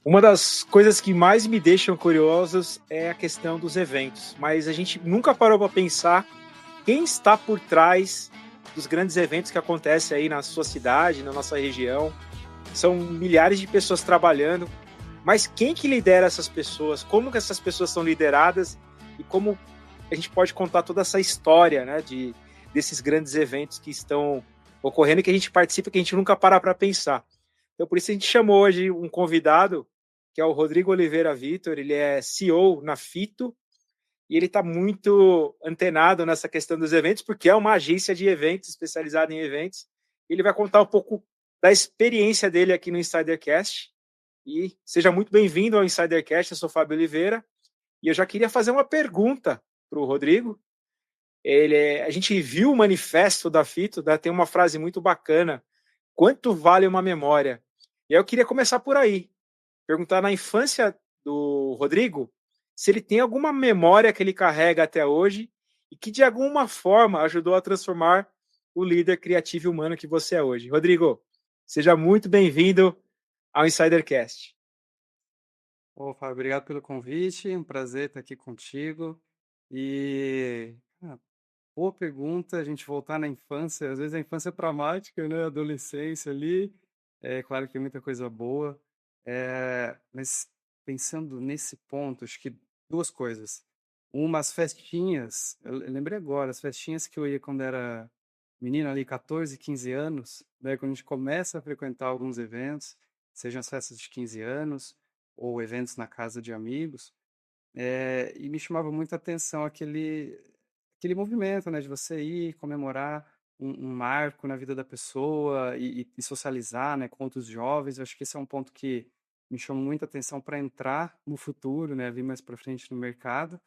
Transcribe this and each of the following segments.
Uma das coisas que mais me deixam curiosos é a questão dos eventos, mas a gente nunca parou para pensar quem está por trás dos grandes eventos que acontecem aí na sua cidade, na nossa região. São milhares de pessoas trabalhando, mas quem que lidera essas pessoas? Como que essas pessoas são lideradas e como a gente pode contar toda essa história, né, desses grandes eventos que estão ocorrendo e que a gente participa, que a gente nunca para pensar. Então, por isso a gente chamou hoje um convidado, que é o Rodrigo Oliveira Vitor. Ele é CEO na Fito e ele está muito antenado nessa questão dos eventos, porque é uma agência de eventos especializada em eventos. Ele vai contar um pouco da experiência dele aqui no Insidercast. E seja muito bem-vindo ao Insidercast. Eu sou Fábio Oliveira e eu já queria fazer uma pergunta para o Rodrigo. A gente viu o manifesto da Fito, né, tem uma frase muito bacana: quanto vale uma memória? E aí eu queria começar por aí, perguntar na infância do Rodrigo se ele tem alguma memória que ele carrega até hoje e que de alguma forma ajudou a transformar o líder criativo e humano que você é hoje. Rodrigo, seja muito bem-vindo ao Insidercast. Ô, Fábio, obrigado pelo convite, um prazer estar aqui contigo. E, boa pergunta, a gente voltar na infância, às vezes a infância é traumática, né? Adolescência ali, é claro que tem muita coisa boa, mas pensando nesse ponto, acho que duas coisas. Umas festinhas, eu lembrei agora, as festinhas que eu ia quando era menino ali, 14, 15 anos, né? Quando a gente começa a frequentar alguns eventos, sejam as festas de 15 anos, ou eventos na casa de amigos, e me chamava muita atenção aquele movimento, né, de você ir comemorar um marco na vida da pessoa e socializar, né, com outros jovens. Eu acho que esse é um ponto que me chama muita atenção para entrar no futuro, né, vir mais para frente no mercado.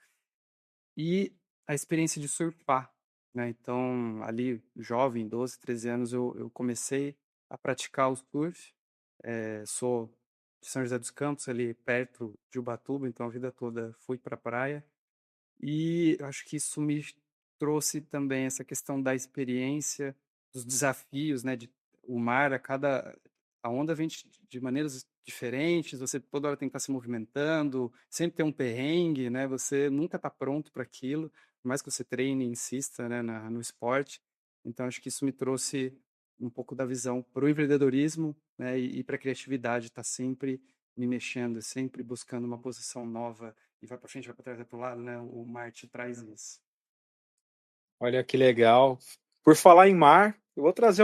E a experiência de surfar, né? Então, ali, jovem, 12, 13 anos, eu comecei a praticar o surf. Sou de São José dos Campos, ali perto de Ubatuba, então a vida toda fui para a praia. E acho que isso me trouxe também essa questão da experiência, dos desafios, né? O mar, a onda vem de maneiras diferentes, você toda hora tem que estar se movimentando, sempre tem um perrengue, né? Você nunca está pronto para aquilo, por mais que você treine e insista, né, no esporte. Então acho que isso me trouxe um pouco da visão para o empreendedorismo, né? E para a criatividade, estar sempre me mexendo, sempre buscando uma posição nova e vai para frente, vai para trás, vai para o lado, né? O mar te traz isso. Olha que legal. Por falar em mar, eu vou trazer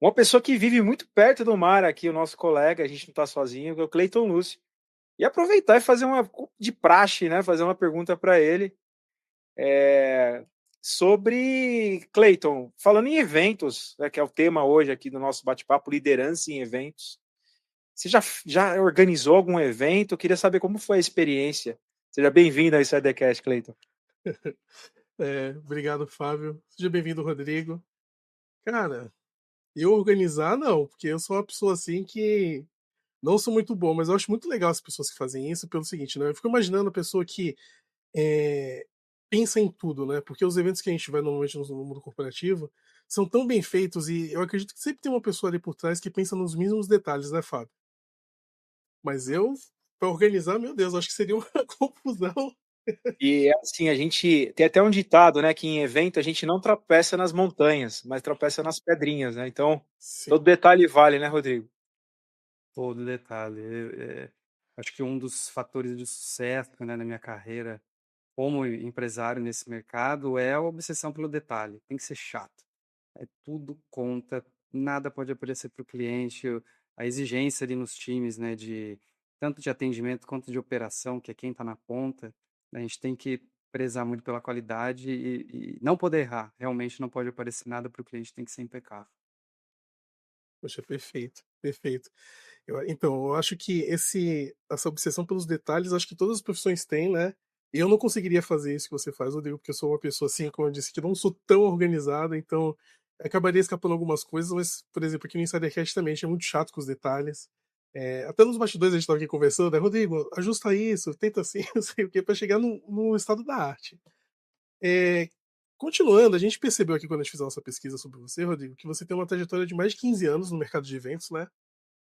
uma pessoa que vive muito perto do mar aqui, o nosso colega. A gente não está sozinho, que é o Cleiton Lúcio. E aproveitar e fazer uma de praxe, né? Fazer uma pergunta para ele sobre Cleiton, falando em eventos, né, que é o tema hoje aqui do nosso bate-papo, liderança em eventos. Você já organizou algum evento? Eu queria saber como foi a experiência. Seja bem-vindo ao Insidercast, Cleiton. Obrigado, Fábio. Seja bem-vindo, Rodrigo. Cara, eu organizar não, porque eu sou uma pessoa assim que não sou muito bom, mas eu acho muito legal as pessoas que fazem isso pelo seguinte, né? Eu fico imaginando a pessoa que é, pensa em tudo, né? Porque os eventos que a gente vai normalmente no mundo corporativo são tão bem feitos e eu acredito que sempre tem uma pessoa ali por trás que pensa nos mínimos detalhes, né, Fábio? Mas eu, para organizar, meu Deus, acho que seria uma confusão. E assim, a gente tem até um ditado, né, que em evento a gente não tropeça nas montanhas, mas tropeça nas pedrinhas, né? Então, Sim. todo detalhe vale, né, Rodrigo? Todo detalhe. Acho que um dos fatores de sucesso, né, na minha carreira como empresário nesse mercado é a obsessão pelo detalhe. Tem que ser chato. Tudo conta, nada pode aparecer para o cliente. A exigência ali nos times, né, de tanto de atendimento quanto de operação, que é quem está na ponta, né, a gente tem que prezar muito pela qualidade e não poder errar. Realmente não pode aparecer nada para o cliente, tem que ser impecável. Poxa, perfeito, perfeito. Então, eu acho que essa obsessão pelos detalhes, acho que todas as profissões têm, né? Eu não conseguiria fazer isso que você faz, Rodrigo, porque eu sou uma pessoa assim, como eu disse, que não sou tão organizada, então acabaria escapando algumas coisas, mas, por exemplo, aqui no Insidercast também a gente é muito chato com os detalhes. Até nos bastidores a gente estava aqui conversando, né? Rodrigo, ajusta isso, tenta assim, não sei o quê, para chegar no estado da arte. É, Continuando, a gente percebeu aqui quando a gente fez a nossa pesquisa sobre você, Rodrigo, que você tem uma trajetória de mais de 15 anos no mercado de eventos, né?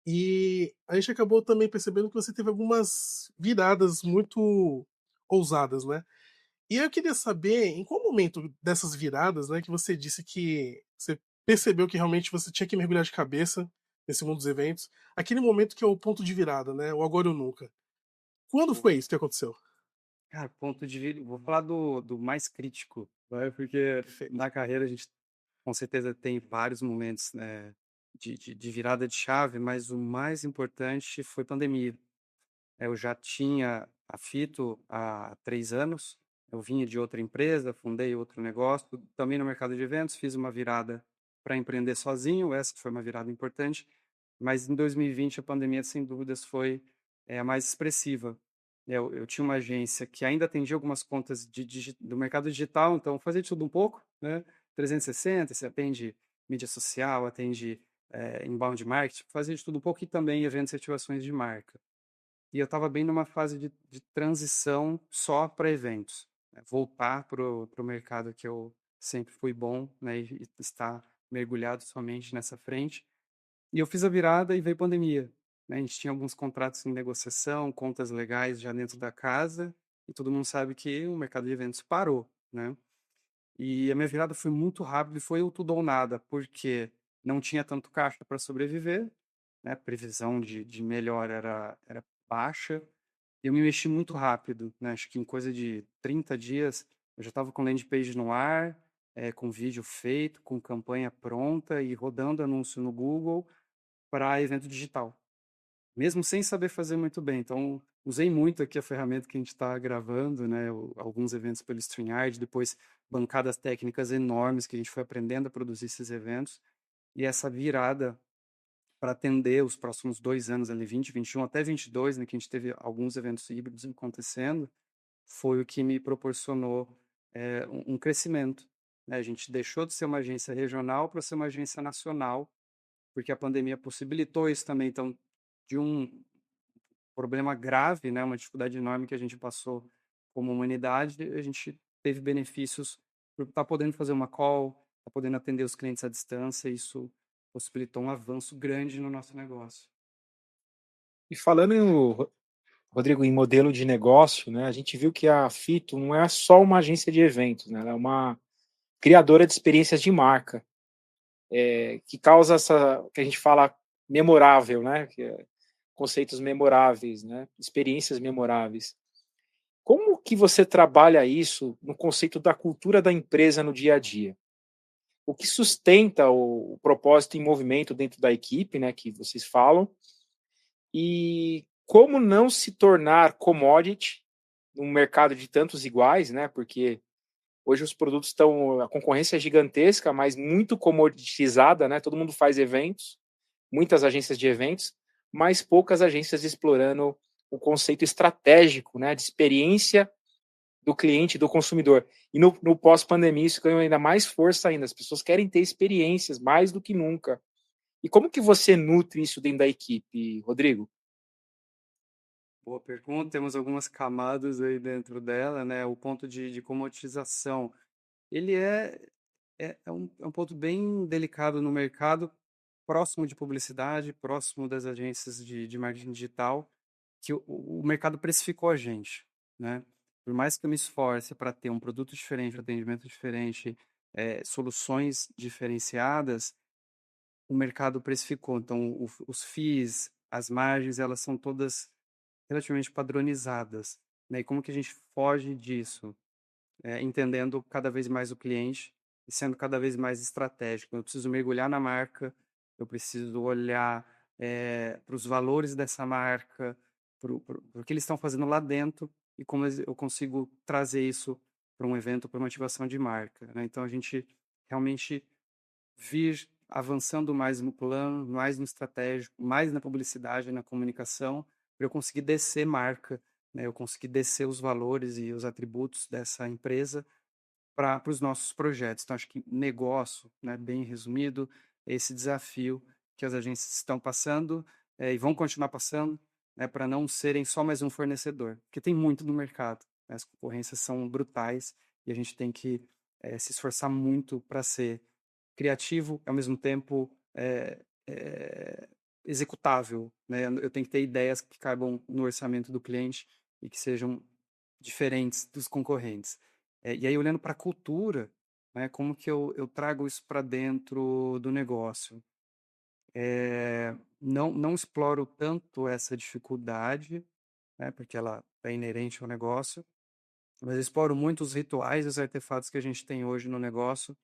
E a gente acabou também percebendo que você teve algumas viradas muito ousadas, né? E eu queria saber em qual momento dessas viradas, né, que você disse que você percebeu que realmente você tinha que mergulhar de cabeça nesse mundo dos eventos, aquele momento que é o ponto de virada, né, o agora ou nunca. Quando foi isso que aconteceu? Cara, ponto de vista, vou falar do mais crítico, vai, porque Perfeito. na carreira a gente com certeza tem vários momentos, né, de virada de chave, mas o mais importante foi pandemia. Eu já tinha a Fito há 3 anos, eu vinha de outra empresa, fundei outro negócio, também no mercado de eventos, fiz uma virada para empreender sozinho, essa foi uma virada importante, mas em 2020 a pandemia, sem dúvidas, foi a mais expressiva. Eu tinha uma agência que ainda atendia algumas contas do mercado digital, então fazia de tudo um pouco, né? 360, você atende mídia social, atende inbound marketing, fazia de tudo um pouco e também eventos e ativações de marca. E eu estava bem numa fase de transição só para eventos, né? Voltar para o mercado que eu sempre fui bom, né? E estar mergulhado somente nessa frente. E eu fiz a virada e veio pandemia, né? A gente tinha alguns contratos em negociação, contas legais já dentro da casa, e todo mundo sabe que o mercado de eventos parou, né? E a minha virada foi muito rápida e foi o tudo ou nada, porque não tinha tanto caixa para sobreviver, né? Previsão de melhora era baixa. E eu me mexi muito rápido, né? Acho que em coisa de 30 dias eu já estava com landing page no ar, com vídeo feito, com campanha pronta e rodando anúncio no Google para evento digital, mesmo sem saber fazer muito bem. Então, usei muito aqui a ferramenta que a gente está gravando, né? Alguns eventos pelo StreamYard, depois bancadas técnicas enormes que a gente foi aprendendo a produzir esses eventos. E essa virada para atender os próximos 2 anos, ali, 20, 21, até 22, né? Que a gente teve alguns eventos híbridos acontecendo, foi o que me proporcionou um crescimento, né? A gente deixou de ser uma agência regional para ser uma agência nacional, porque a pandemia possibilitou isso também. Então, de um problema grave, né, uma dificuldade enorme que a gente passou como humanidade, a gente teve benefícios por estar podendo fazer uma call, estar podendo atender os clientes à distância, e isso possibilitou um avanço grande no nosso negócio. E falando, Rodrigo, em modelo de negócio, né, a gente viu que a Fito não é só uma agência de eventos, né, ela é uma criadora de experiências de marca, que causa essa, que a gente fala memorável, né, que é conceitos memoráveis, né, experiências memoráveis. Como que você trabalha isso no conceito da cultura da empresa no dia a dia? O que sustenta o propósito em movimento dentro da equipe, né, que vocês falam, e como não se tornar commodity num mercado de tantos iguais, né? Porque hoje os produtos estão, a concorrência é gigantesca, mas muito comoditizada, né? Todo mundo faz eventos, muitas agências de eventos, mas poucas agências explorando o conceito estratégico, né, de experiência do cliente, do consumidor. E no pós-pandemia isso ganhou ainda mais força ainda. As pessoas querem ter experiências mais do que nunca. E como que você nutre isso dentro da equipe, Rodrigo? Boa pergunta, temos algumas camadas aí dentro dela, né? O ponto de comoditização, ele é um ponto bem delicado no mercado, próximo de publicidade, próximo das agências de marketing digital, que o mercado precificou a gente, né? Por mais que eu me esforce para ter um produto diferente, um atendimento diferente, soluções diferenciadas, o mercado precificou. Então, os FIIs, as margens, elas são todas relativamente padronizadas, né? E como que a gente foge disso? Entendendo cada vez mais o cliente e sendo cada vez mais estratégico. Eu preciso mergulhar na marca, eu preciso olhar para os valores dessa marca, para o que eles estão fazendo lá dentro e como eu consigo trazer isso para um evento, para uma ativação de marca, né? Então, a gente realmente vir avançando mais no plano, mais no estratégico, mais na publicidade, na comunicação, para eu conseguir descer marca, né? Eu conseguir descer os valores e os atributos dessa empresa para os nossos projetos. Então, acho que negócio, né, bem resumido, é esse desafio que as agências estão passando e vão continuar passando, né, para não serem só mais um fornecedor, porque tem muito no mercado, né? As concorrências são brutais e a gente tem que se esforçar muito para ser criativo, ao mesmo tempo executável, né? Eu tenho que ter ideias que caibam no orçamento do cliente e que sejam diferentes dos concorrentes. E aí, olhando para a cultura, né, como que eu trago isso para dentro do negócio? Não exploro tanto essa dificuldade, né, porque ela é inerente ao negócio, mas eu exploro muito os rituais e os artefatos que a gente tem hoje no negócio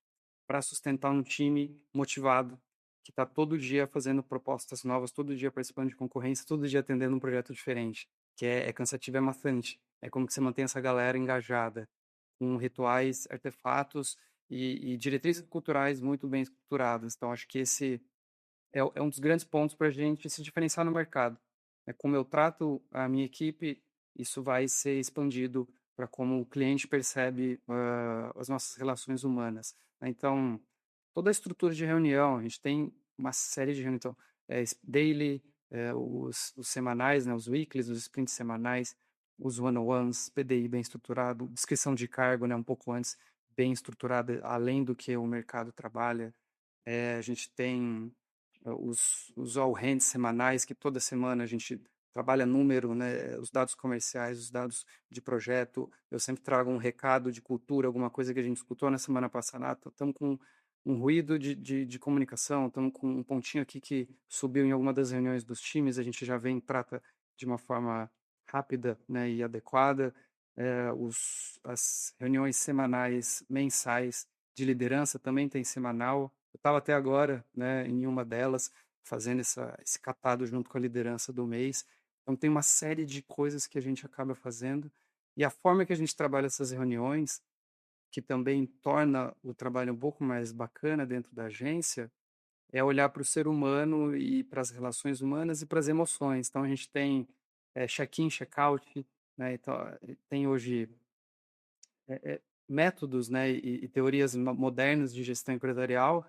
para sustentar um time motivado, que está todo dia fazendo propostas novas, todo dia participando de concorrência, todo dia atendendo um projeto diferente, que é cansativo, é maçante. É como que você mantém essa galera engajada, com rituais, artefatos e diretrizes culturais muito bem estruturadas. Então, acho que esse é um dos grandes pontos para a gente se diferenciar no mercado. É como eu trato a minha equipe, isso vai ser expandido para como o cliente percebe as nossas relações humanas, né? Então, toda a estrutura de reunião, a gente tem uma série de reuniões, então, daily, os semanais, né, os weeklies, os sprints semanais, os one-on-ones, PDI bem estruturado, descrição de cargo, né, um pouco antes, bem estruturada, além do que o mercado trabalha. A gente tem os all hands semanais, que toda semana a gente trabalha número, né, os dados comerciais, os dados de projeto. Eu sempre trago um recado de cultura, alguma coisa que a gente escutou na semana passada. Estamos com um ruído de comunicação, estamos com um pontinho aqui que subiu em alguma das reuniões dos times, a gente já vem e trata de uma forma rápida, né, e adequada. As reuniões semanais, mensais de liderança também tem semanal. Eu estava até agora, né, em uma delas, fazendo esse catado junto com a liderança do mês. Então, tem uma série de coisas que a gente acaba fazendo. E a forma que a gente trabalha essas reuniões, que também torna o trabalho um pouco mais bacana dentro da agência, é olhar para o ser humano e para as relações humanas e para as emoções. Então, a gente tem check-in, check-out, né? Então, tem hoje métodos, né, e teorias modernas de gestão empresarial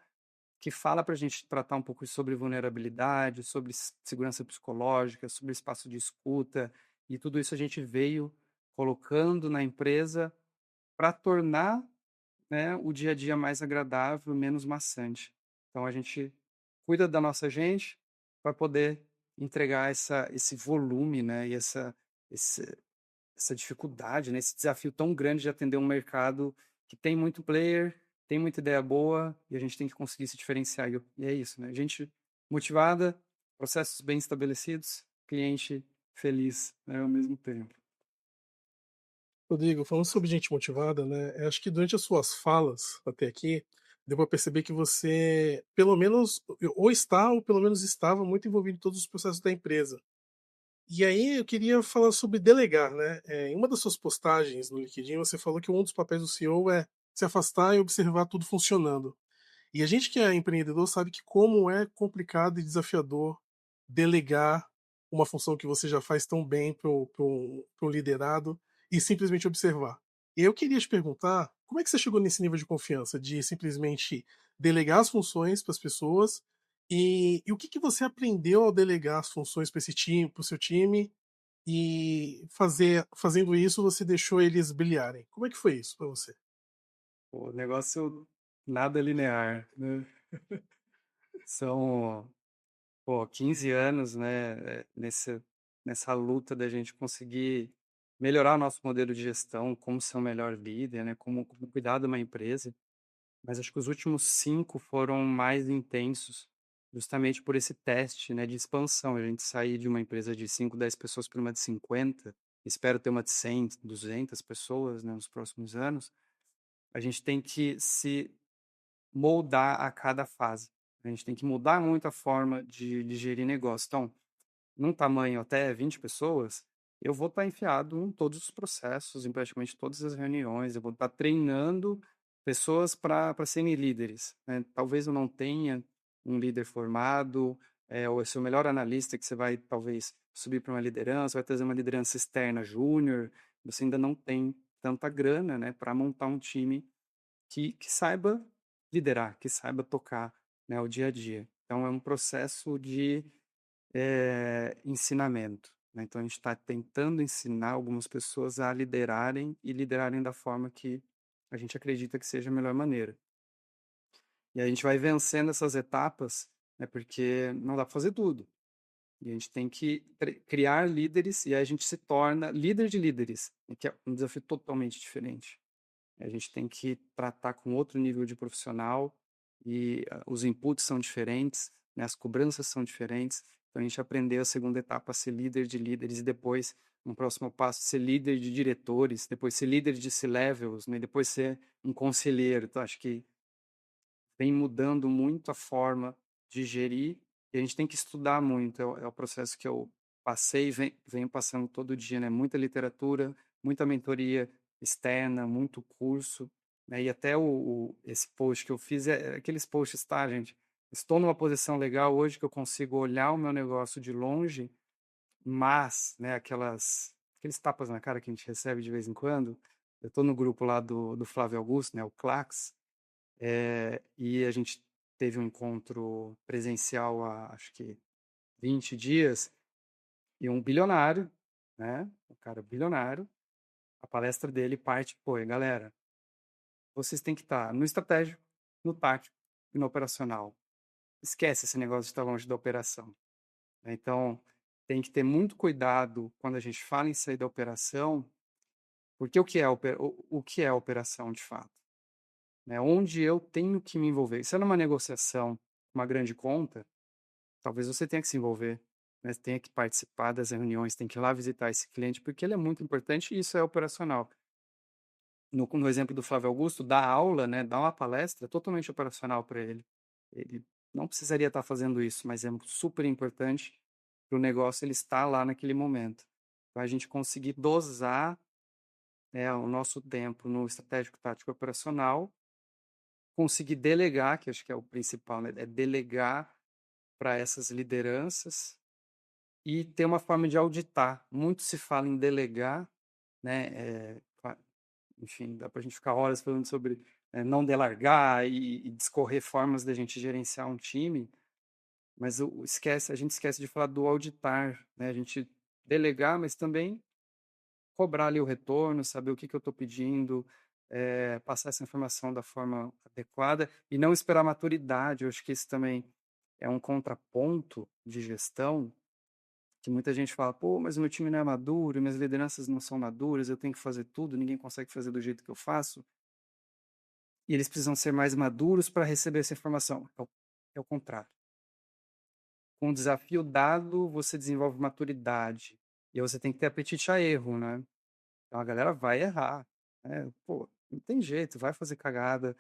que fala para a gente tratar um pouco sobre vulnerabilidade, sobre segurança psicológica, sobre espaço de escuta, e tudo isso a gente veio colocando na empresa para tornar, né, o dia a dia mais agradável, menos maçante. Então a gente cuida da nossa gente para poder entregar esse volume, né, e esse, essa dificuldade, né, esse desafio tão grande de atender um mercado que tem muito player, tem muita ideia boa e a gente tem que conseguir se diferenciar. E é isso, né? Gente motivada, processos bem estabelecidos, cliente feliz, né, ao mesmo tempo. Rodrigo, falando sobre gente motivada, né? Eu acho que durante as suas falas até aqui, deu para perceber que você, pelo menos, ou está, ou pelo menos estava muito envolvido em todos os processos da empresa. E aí eu queria falar sobre delegar, né? Em uma das suas postagens no LinkedIn, você falou que um dos papéis do CEO é se afastar e observar tudo funcionando. E a gente que é empreendedor sabe que como é complicado e desafiador delegar uma função que você já faz tão bem para um liderado e simplesmente observar. E eu queria te perguntar, como é que você chegou nesse nível de confiança de simplesmente delegar as funções para as pessoas e o que, que você aprendeu ao delegar as funções para esse time, para o seu time e fazendo isso você deixou eles brilharem? Como é que foi isso para você? O negócio nada linear, né? São, 15 anos, né, nessa luta da gente conseguir melhorar o nosso modelo de gestão, como ser um melhor líder, né, como cuidar de uma empresa. Mas acho que os últimos 5 foram mais intensos, justamente por esse teste, né, de expansão. A gente sair de uma empresa de 5, 10 pessoas para uma de 50, espero ter uma de 100, 200 pessoas, né, nos próximos anos. A gente tem que se moldar a cada fase. A gente tem que mudar muito a forma de gerir negócio. Então, num tamanho até 20 pessoas, eu vou estar enfiado em todos os processos, em praticamente todas as reuniões, eu vou estar treinando pessoas para serem líderes, né? Talvez eu não tenha um líder formado, ou esse o melhor analista que você vai talvez subir para uma liderança, vai trazer uma liderança externa júnior, você ainda não tem tanta grana, né, para montar um time que saiba liderar, que saiba tocar, né, o dia a dia. Então é um processo de ensinamento, né? Então a gente está tentando ensinar algumas pessoas a liderarem e liderarem da forma que a gente acredita que seja a melhor maneira. E a gente vai vencendo essas etapas, né? Porque não dá para fazer tudo. E a gente tem que criar líderes, e aí a gente se torna líder de líderes, que é um desafio totalmente diferente. A gente tem que tratar com outro nível de profissional, e os inputs são diferentes, né, as cobranças são diferentes. Então a gente aprendeu a segunda etapa a ser líder de líderes, e depois, um próximo passo, ser líder de diretores, depois ser líder de C-levels, né, depois ser um conselheiro. Então acho que vem mudando muito a forma de gerir, e a gente tem que estudar muito. É o processo que eu passei e venho passando todo dia, né? Muita literatura, muita mentoria externa, muito curso, né? E até esse post que eu fiz é aqueles posts, tá, gente? Estou numa posição legal hoje que eu consigo olhar o meu negócio de longe, mas, né, aqueles tapas na cara que a gente recebe de vez em quando. Eu estou no grupo lá do Flávio Augusto, né, o Clax, e a gente teve um encontro presencial há, acho que 20 dias, e um bilionário, né? Um cara bilionário, a palestra dele parte, pô, galera, vocês têm que estar no estratégico, no tático e no operacional. Esquece esse negócio de estar longe da operação, né? Então, tem que ter muito cuidado quando a gente fala em sair da operação, porque o que é, o que é a operação de fato? Né? Onde eu tenho que me envolver? Se é numa negociação, uma grande conta, talvez você tenha que se envolver, né? Tenha que participar das reuniões, tem que ir lá visitar esse cliente, porque ele é muito importante e isso é operacional. No exemplo do Flávio Augusto, dar aula, né, dar uma palestra, é totalmente operacional para ele. Ele não precisaria estar fazendo isso, mas é super importante para o negócio ele estar lá naquele momento. Então, a gente conseguir dosar, né, o nosso tempo no estratégico, tático e operacional, conseguir delegar, que acho que é o principal, né, é delegar para essas lideranças e ter uma forma de auditar. Muito se fala em delegar, né? Enfim, dá para a gente ficar horas falando sobre não delargar e discorrer formas da gente gerenciar um time, mas a gente esquece de falar do auditar, né? A gente delegar, mas também cobrar ali o retorno, saber o que eu estou pedindo, passar essa informação da forma adequada e não esperar maturidade. Eu acho que isso também é um contraponto de gestão, que muita gente fala, pô, mas o meu time não é maduro, minhas lideranças não são maduras, eu tenho que fazer tudo, ninguém consegue fazer do jeito que eu faço. E eles precisam ser mais maduros para receber essa informação. É o contrário. Com o desafio dado, você desenvolve maturidade. E aí você tem que ter apetite a erro, né? Então a galera vai errar, né? Pô, não tem jeito, vai fazer cagada,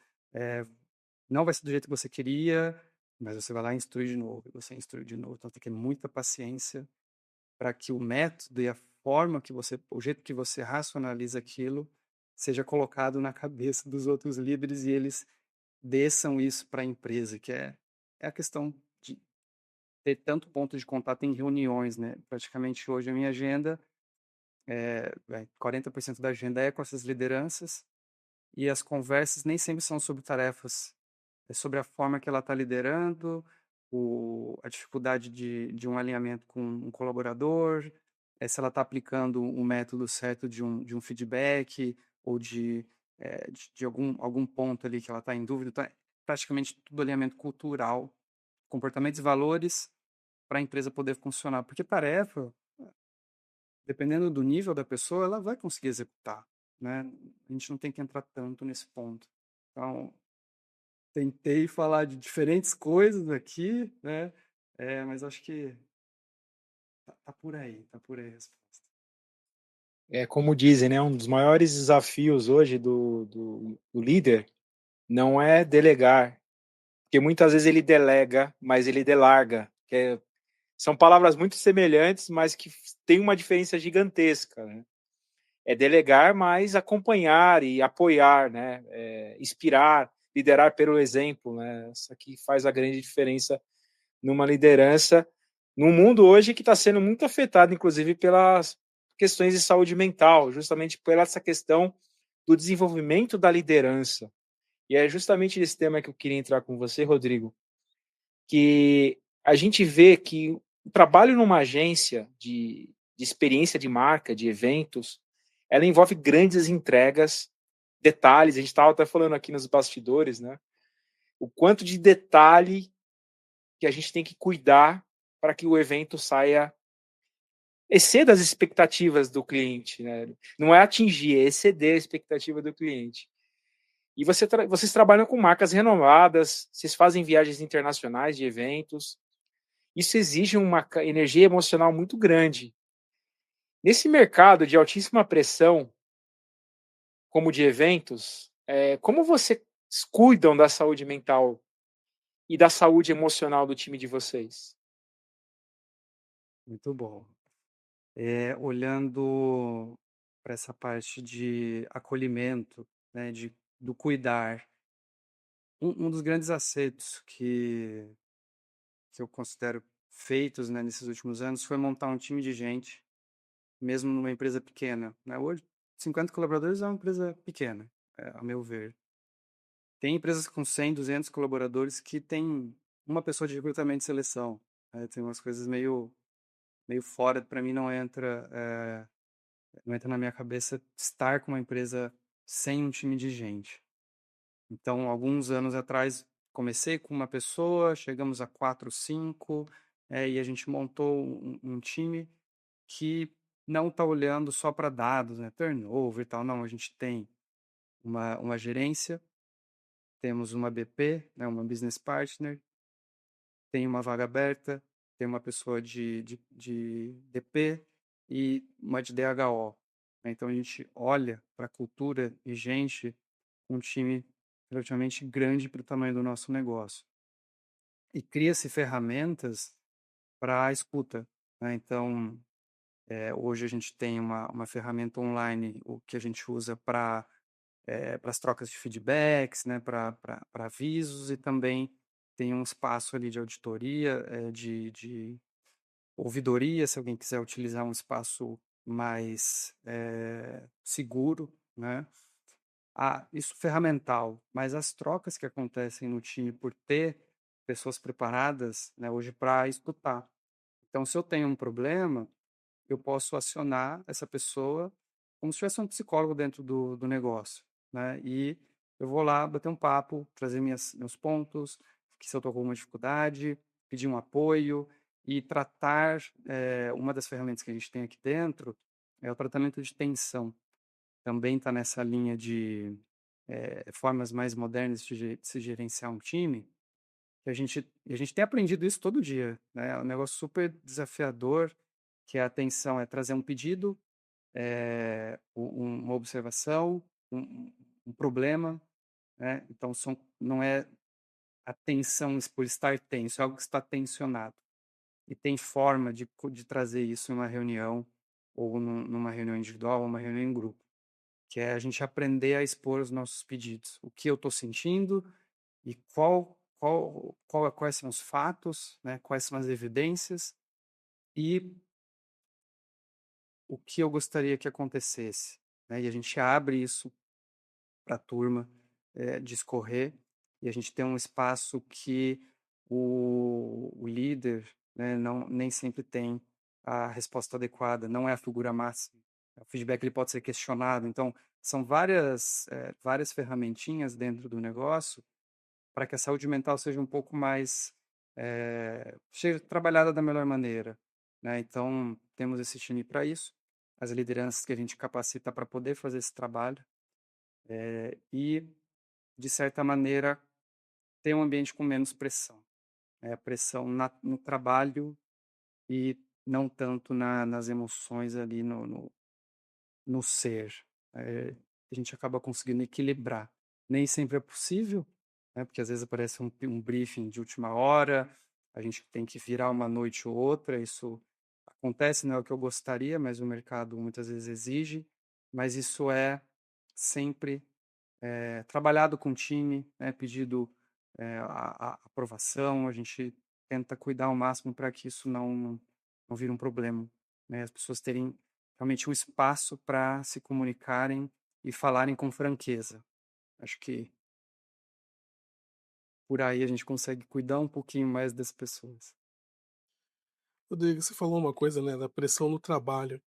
não vai ser do jeito que você queria, mas você vai lá e instrui de novo, você instrui de novo. Então tem que ter muita paciência para que o método e a forma que você, o jeito que você racionaliza aquilo, seja colocado na cabeça dos outros líderes e eles desçam isso para a empresa, que é a questão de ter tanto ponto de contato em reuniões, né? Praticamente hoje a minha agenda, 40% da agenda é com essas lideranças, e as conversas nem sempre são sobre tarefas, é sobre a forma que ela está liderando, a dificuldade de um alinhamento com um colaborador, se ela está aplicando um método certo de um feedback, ou de algum ponto ali que ela está em dúvida. Então, é praticamente tudo alinhamento cultural, comportamentos e valores para a empresa poder funcionar. Porque tarefa, dependendo do nível da pessoa, ela vai conseguir executar, né? A gente não tem que entrar tanto nesse ponto. Então, tentei falar de diferentes coisas aqui, né? Mas acho que tá por aí a resposta. É como dizem, né? Um dos maiores desafios hoje do líder não é delegar, porque muitas vezes ele delega, mas ele delarga. São palavras muito semelhantes, mas que tem uma diferença gigantesca, né? É delegar, mas acompanhar e apoiar, né? Inspirar, liderar pelo exemplo, né? Isso aqui faz a grande diferença numa liderança, num mundo hoje que está sendo muito afetado, inclusive, pelas questões de saúde mental, justamente por essa questão do desenvolvimento da liderança. E é justamente esse tema que eu queria entrar com você, Rodrigo, que a gente vê que o trabalho numa agência de experiência de marca, de eventos, ela envolve grandes entregas, detalhes. A gente estava até falando aqui nos bastidores, né? O quanto de detalhe que a gente tem que cuidar para que o evento exceda as expectativas do cliente, né? Não é atingir, é exceder a expectativa do cliente. E vocês trabalham com marcas renomadas, vocês fazem viagens internacionais de eventos. Isso exige uma energia emocional muito grande. Nesse mercado de altíssima pressão, como de eventos, como vocês cuidam da saúde mental e da saúde emocional do time de vocês? Muito bom. Olhando para essa parte de acolhimento, né, do cuidar, um dos grandes acertos que eu considero feitos, né, nesses últimos anos foi montar um time de gente, mesmo numa empresa pequena, né? Hoje, 50 colaboradores é uma empresa pequena, a meu ver. Tem empresas com 100, 200 colaboradores que tem uma pessoa de recrutamento e seleção. Tem umas coisas meio fora, para mim não entra na minha cabeça estar com uma empresa sem um time de gente. Então, alguns anos atrás, comecei com uma pessoa, chegamos a 4, 5, e a gente montou um time que não está olhando só para dados, né, turnover e tal. Não, a gente tem uma gerência, temos uma BP, né, uma business partner, tem uma vaga aberta, tem uma pessoa de DP e uma de DHO. Né? Então, a gente olha para a cultura e gente, um time relativamente grande para o tamanho do nosso negócio. E cria-se ferramentas para a escuta. Né? Então, hoje a gente tem uma ferramenta online, o que a gente usa para as trocas de feedbacks, né? Para avisos, e também tem um espaço ali de auditoria, de ouvidoria, se alguém quiser utilizar um espaço mais seguro, né? Isso ferramental, mas as trocas que acontecem no time por ter pessoas preparadas, né, hoje para escutar. Então, se eu tenho um problema, eu posso acionar essa pessoa como se tivesse um psicólogo dentro do negócio, né? E eu vou lá bater um papo, trazer meus pontos, que se eu estou com alguma dificuldade, pedir um apoio e tratar. Uma das ferramentas que a gente tem aqui dentro é o tratamento de tensão. Também está nessa linha de formas mais modernas de se gerenciar um time. A gente tem aprendido isso todo dia, né? É um negócio super desafiador, que a atenção é trazer um pedido, uma observação, um problema, né? Então, não é atenção por estar tenso, é algo que está tensionado. E tem forma de trazer isso em uma reunião, ou numa reunião individual, ou uma reunião em grupo, que é a gente aprender a expor os nossos pedidos. O que eu estou sentindo e quais são os fatos, né? Quais são as evidências e o que eu gostaria que acontecesse. Né? E a gente abre isso para a turma discorrer, e a gente tem um espaço que o líder, né, nem sempre tem a resposta adequada, não é a figura máxima. O feedback ele pode ser questionado. Então, são várias ferramentinhas dentro do negócio para que a saúde mental seja um pouco mais seja trabalhada da melhor maneira. Né? Então, temos esse time para isso, as lideranças que a gente capacita para poder fazer esse trabalho, e, de certa maneira, ter um ambiente com menos pressão. Pressão no trabalho e não tanto nas emoções ali no ser. A gente acaba conseguindo equilibrar. Nem sempre é possível, né? Porque às vezes aparece um briefing de última hora, a gente tem que virar uma noite ou outra, isso acontece, não é o que eu gostaria, mas o mercado muitas vezes exige, mas isso é sempre trabalhado com o time, né? Pedido a aprovação, a gente tenta cuidar ao máximo para que isso não vire um problema, né? As pessoas terem realmente um espaço para se comunicarem e falarem com franqueza. Acho que por aí a gente consegue cuidar um pouquinho mais das pessoas. Rodrigo, você falou uma coisa, né, da pressão no trabalho.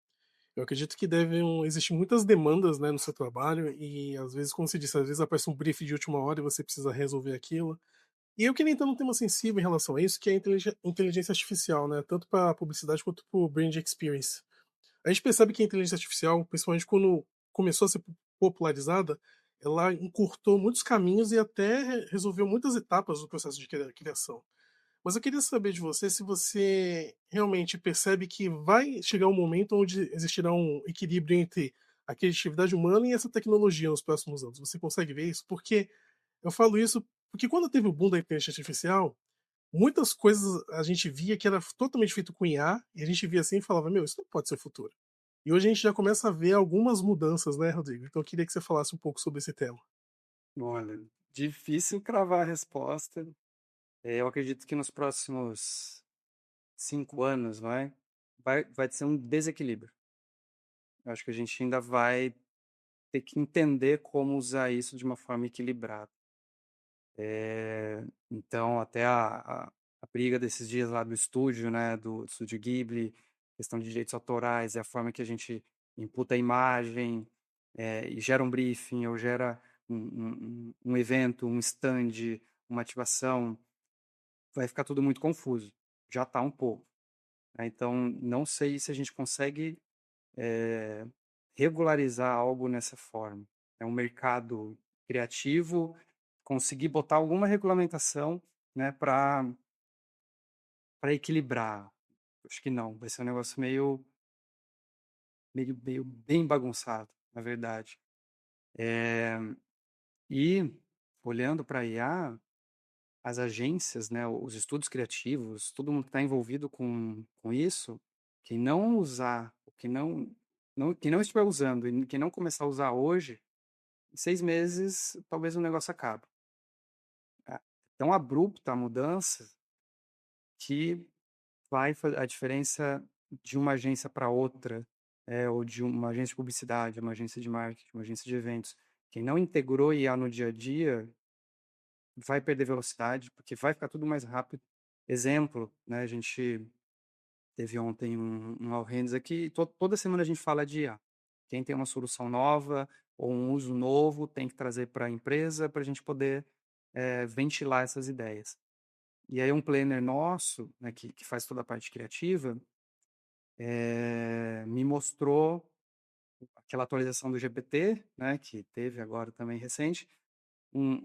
Eu acredito que devem existir muitas demandas, né, no seu trabalho e às vezes, como você disse, às vezes aparece um brief de última hora e você precisa resolver aquilo. E eu queria entrar num tema sensível em relação a isso, que é a inteligência artificial, né? Tanto para publicidade quanto para o brand experience. A gente percebe que a inteligência artificial, principalmente quando começou a ser popularizada, ela encurtou muitos caminhos e até resolveu muitas etapas do processo de criação. Mas eu queria saber de você se você realmente percebe que vai chegar um momento onde existirá um equilíbrio entre a criatividade humana e essa tecnologia nos próximos anos. Você consegue ver isso? Porque eu falo isso porque quando teve o boom da inteligência artificial, muitas coisas a gente via que era totalmente feito com IA, e a gente via assim e falava, meu, isso não pode ser o futuro. E hoje a gente já começa a ver algumas mudanças, né, Rodrigo? Então eu queria que você falasse um pouco sobre esse tema. Olha, difícil cravar a resposta. Eu acredito que nos próximos 5 anos, vai ser um desequilíbrio. Eu acho que a gente ainda vai ter que entender como usar isso de uma forma equilibrada. Então, até a briga desses dias lá do estúdio, né, do estúdio Ghibli, questão de direitos autorais, é a forma que a gente imputa a imagem, e gera um briefing, ou gera um evento, um stand, uma ativação, vai ficar tudo muito confuso. Já está um pouco, né? Então, não sei se a gente consegue regularizar algo nessa forma. É um mercado criativo, conseguir botar alguma regulamentação, né, para equilibrar. Acho que não, vai ser um negócio meio bem bagunçado, na verdade. E olhando para a IA, as agências, né, os estudos criativos, todo mundo que está envolvido com isso, quem não usar, quem não estiver usando e quem não começar a usar hoje, em 6 meses talvez o negócio acabe. É tão abrupta a mudança que vai fazer a diferença de uma agência para outra, ou de uma agência de publicidade, uma agência de marketing, uma agência de eventos. Quem não integrou IA no dia a dia vai perder velocidade, porque vai ficar tudo mais rápido. Exemplo, né, a gente teve ontem um All Hands aqui, e toda semana a gente fala de IA. Quem tem uma solução nova ou um uso novo tem que trazer para a empresa para a gente poder ventilar essas ideias. E aí um planner nosso, né, que faz toda a parte criativa, me mostrou aquela atualização do GPT, né, que teve agora também recente.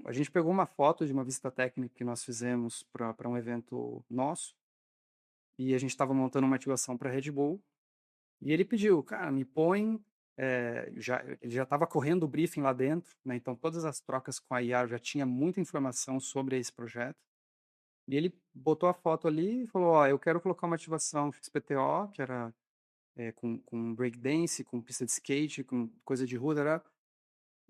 A gente pegou uma foto de uma visita técnica que nós fizemos para um evento nosso, e a gente estava montando uma ativação para a Red Bull, e ele pediu, cara, me põe. Ele já estava correndo o briefing lá dentro, né, então todas as trocas com a IA já tinha muita informação sobre esse projeto. E ele botou a foto ali e falou: Ó, eu quero colocar uma ativação XPTO, que era com breakdance, com pista de skate, com coisa de rua, era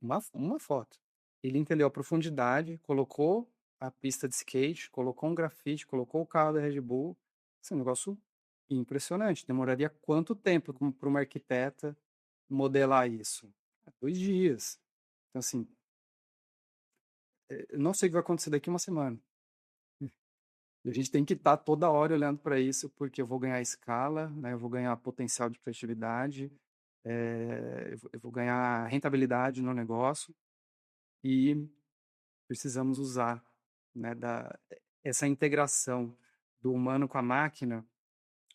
uma foto. Ele entendeu a profundidade, colocou a pista de skate, colocou um grafite, colocou o carro da Red Bull. Esse é um negócio impressionante. Demoraria quanto tempo para uma arquiteta modelar isso? 2 dias. Então, assim, eu não sei o que vai acontecer daqui uma semana. E a gente tem que estar toda hora olhando para isso, porque eu vou ganhar escala, né? Eu vou ganhar potencial de criatividade, eu vou ganhar rentabilidade no negócio e precisamos usar, né, essa integração do humano com a máquina.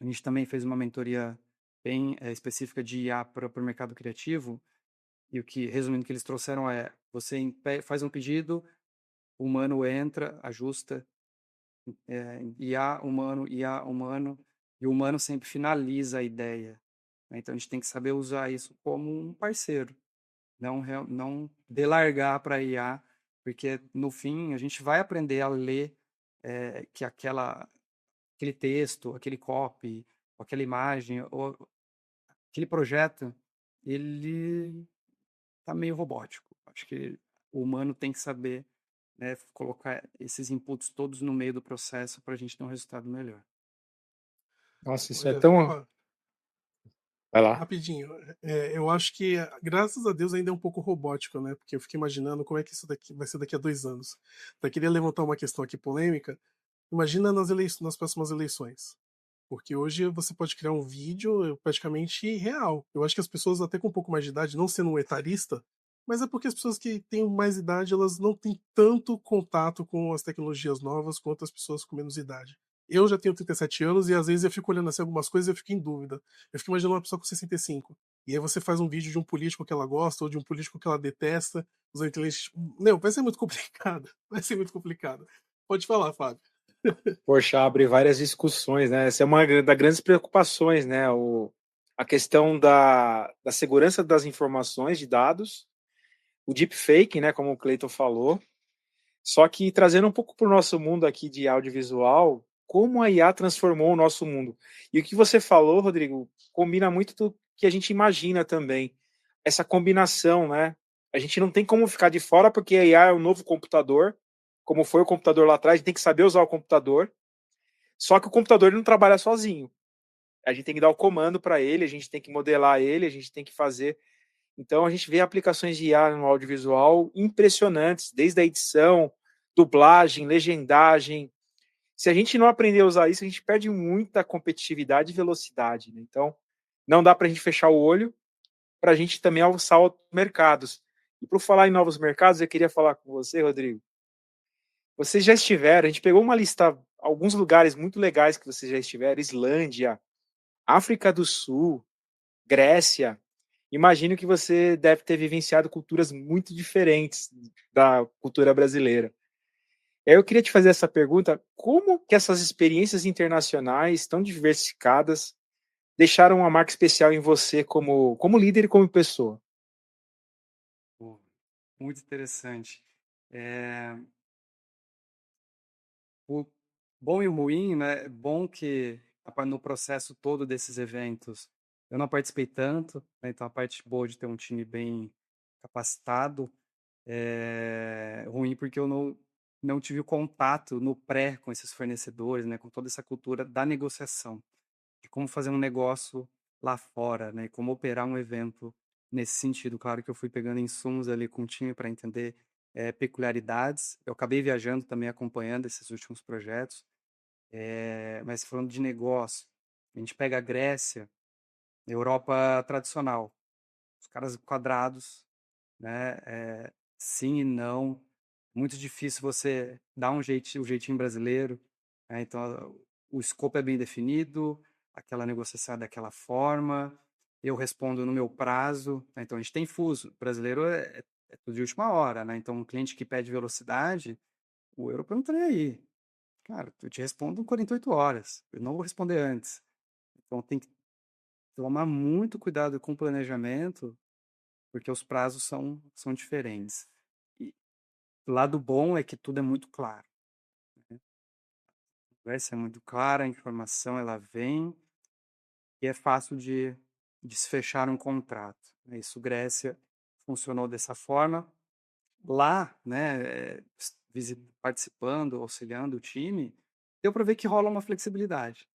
A gente também fez uma mentoria bem específica de IA para o mercado criativo, e resumindo, o que eles trouxeram você faz um pedido, o humano entra, ajusta, IA humano, e o humano sempre finaliza a ideia, né? Então a gente tem que saber usar isso como um parceiro, não delargar para IA, porque no fim a gente vai aprender a ler que aquele texto, aquele copy, ou aquela imagem, ou aquele projeto, ele tá meio robótico. Acho que o humano tem que saber, né, colocar esses inputs todos no meio do processo para a gente ter um resultado melhor. Nossa, isso é Olha, tão. Vai lá. rapidinho, eu acho que, graças a Deus, ainda é um pouco robótico, né? Porque eu fico imaginando como é que isso daqui vai ser daqui a 2 anos. Então, eu queria levantar uma questão aqui polêmica. Imagina nas próximas eleições. Porque hoje você pode criar um vídeo praticamente real. Eu acho que as pessoas, até com um pouco mais de idade, não sendo um etarista, Mas é porque as pessoas que têm mais idade, elas não têm tanto contato com as tecnologias novas quanto as pessoas com menos idade. Eu já tenho 37 anos e às vezes eu fico olhando assim algumas coisas e eu fico em dúvida. Eu fico imaginando uma pessoa com 65. E aí você faz um vídeo de um político que ela gosta ou de um político que ela detesta, usando inteligência. Não, vai ser muito complicado. Vai ser muito complicado. Pode falar, Fábio. Poxa, abre várias discussões, né? Essa é uma das grandes preocupações, né? A questão da segurança das informações, de dados, o deepfake, né? Como o Cleiton falou. Só que trazendo um pouco para o nosso mundo aqui de audiovisual, como a IA transformou o nosso mundo. E o que você falou, Rodrigo, combina muito do que a gente imagina também. Essa combinação, né? A gente não tem como ficar de fora porque a IA é o novo computador, como foi o computador lá atrás, a gente tem que saber usar o computador. Só que o computador ele não trabalha sozinho. A gente tem que dar o comando para ele, a gente tem que modelar ele, a gente tem que fazer. Então a gente vê aplicações de IA no audiovisual impressionantes, desde a edição, dublagem, legendagem. Se a gente não aprender a usar isso, a gente perde muita competitividade e velocidade. Né? Então não dá para a gente fechar o olho para a gente também alçar outros mercados. E por falar em novos mercados, eu queria falar com você, Rodrigo. Vocês já estiveram, a gente pegou uma lista, alguns lugares muito legais que vocês já estiveram, Islândia, África do Sul, Grécia. Imagino que você deve ter vivenciado culturas muito diferentes da cultura brasileira. Eu queria te fazer essa pergunta: como que essas experiências internacionais tão diversificadas deixaram uma marca especial em você como líder e como pessoa? Pô, muito interessante. É, o bom e o ruim, né? É bom que no processo todo desses eventos eu não participei tanto, né? Então a parte boa de ter um time bem capacitado é ruim porque eu não tive o contato no pré com esses fornecedores, né? Com toda essa cultura da negociação, de como fazer um negócio lá fora, né? E como operar um evento nesse sentido. Claro que eu fui pegando insumos ali com o time para entender peculiaridades. Eu acabei viajando também acompanhando esses últimos projetos. Mas falando de negócio, a gente pega a Grécia, Europa tradicional, os caras quadrados, né? Sim e não. Muito difícil você dar o jeitinho brasileiro. Né? Então, o escopo é bem definido, aquela negociação é daquela forma, eu respondo no meu prazo. Né? Então, a gente tem fuso. O brasileiro é tudo de última hora. Né? Então, um cliente que pede velocidade, o europeu não está nem aí. Cara, eu te respondo em 48 horas. Eu não vou responder antes. Então, tem que tomar muito cuidado com o planejamento, porque os prazos são diferentes. E o lado bom é que tudo é muito claro. Né? A conversa é muito clara, a informação ela vem e é fácil de se fechar um contrato. Né? Isso, Grécia, funcionou dessa forma. Lá, né, participando, auxiliando o time, deu para ver que rola uma flexibilidade.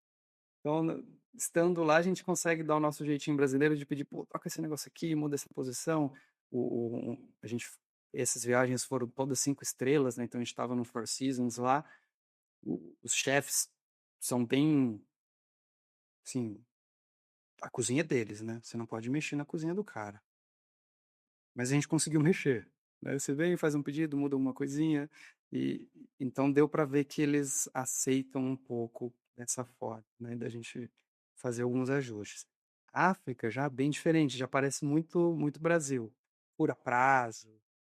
Então, estando lá, a gente consegue dar o nosso jeitinho brasileiro de pedir, pô, troca esse negócio aqui, muda essa posição. A gente, essas viagens foram todas 5 estrelas, né? Então a gente estava no Four Seasons lá. Os chefes são bem, assim, a cozinha é deles, né? Você não pode mexer na cozinha do cara. Mas a gente conseguiu mexer. Né? Você vem, faz um pedido, muda alguma coisinha. E então deu para ver que eles aceitam um pouco dessa forma, né? Da gente fazer alguns ajustes. A África já é bem diferente, já parece muito Brasil. Pura prazo,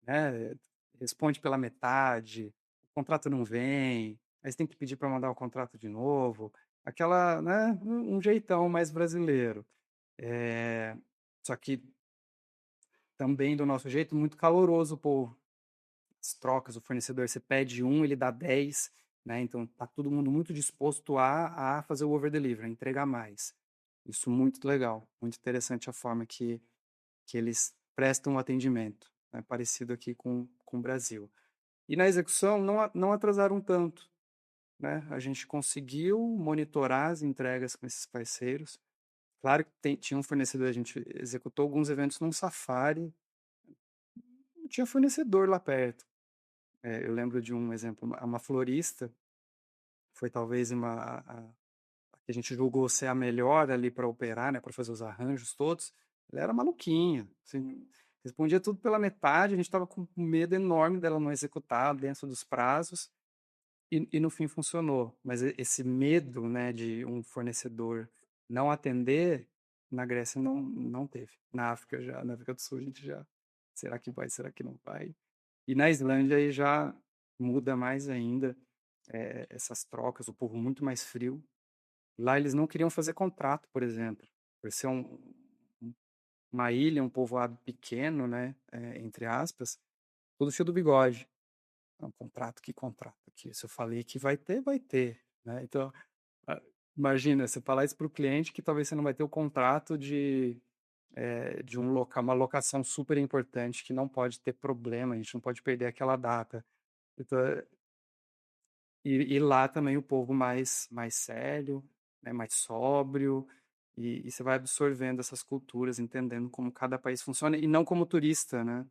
né? Responde pela metade, o contrato não vem, aí você tem que pedir para mandar o contrato de novo. Aquela, né? Um jeitão mais brasileiro. É, só que também do nosso jeito, muito caloroso o povo. As trocas, o fornecedor, você pede um, ele dá 10, né? Então tá todo mundo muito disposto a fazer o over delivery, a entregar mais. Isso muito legal, muito interessante a forma que eles prestam o atendimento, né? Parecido aqui com o Brasil. E na execução não atrasaram tanto, né? A gente conseguiu monitorar as entregas com esses parceiros. Claro que tinha um fornecedor, a gente executou alguns eventos num Safari, não tinha fornecedor lá perto. Eu lembro de um exemplo, uma florista, foi talvez a que a gente julgou ser a melhor ali para operar, né, para fazer os arranjos todos. Ela era maluquinha, assim, respondia tudo pela metade, a gente estava com um medo enorme dela não executar dentro dos prazos, e no fim funcionou. Mas esse medo, né, de um fornecedor não atender, na Grécia não teve. Na África já, na África do Sul a gente já, será que vai, será que não vai? E na Islândia aí já muda mais ainda, essas trocas, o povo muito mais frio. Lá eles não queriam fazer contrato, por exemplo, por ser uma ilha, um povoado pequeno, né, entre aspas, tudo fio do bigode. Não, contrato, que contrato aqui? Se eu falei que vai ter, né? Então, ah, imagina, você falar isso para o cliente que talvez você não vai ter o contrato de uma locação super importante que não pode ter problema, a gente não pode perder aquela data. Então, e lá também o povo mais sério, né, mais sóbrio, e você vai absorvendo essas culturas, entendendo como cada país funciona, e não como turista, né?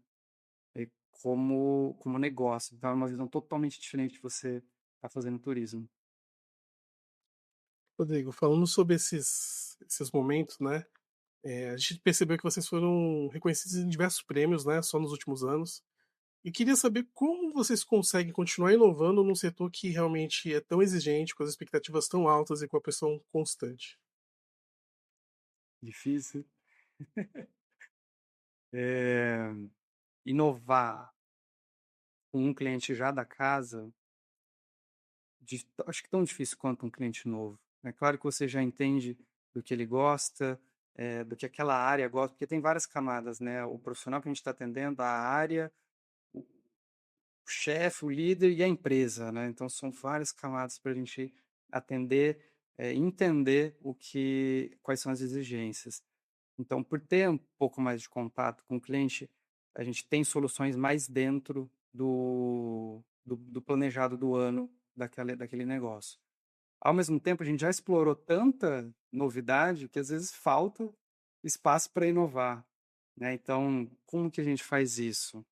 É como negócio. Então é uma visão totalmente diferente de você estar fazendo turismo. Rodrigo, falando sobre esses momentos, né? A gente percebeu que vocês foram reconhecidos em diversos prêmios, né? Só nos últimos anos. E queria saber como vocês conseguem continuar inovando num setor que realmente é tão exigente, com as expectativas tão altas e com a pressão constante. Difícil. Inovar com um cliente já da casa, acho que tão difícil quanto um cliente novo. É claro que você já entende do que ele gosta, do que aquela área gosta, porque tem várias camadas, né? O profissional que a gente está atendendo, a área, o chefe, o líder e a empresa, né? Então são várias camadas para a gente atender, entender quais são as exigências. Então, por ter um pouco mais de contato com o cliente, a gente tem soluções mais dentro do planejado do ano daquele negócio. Ao mesmo tempo, a gente já explorou tanta novidade que às vezes falta espaço para inovar, né? Então, como que a gente faz isso?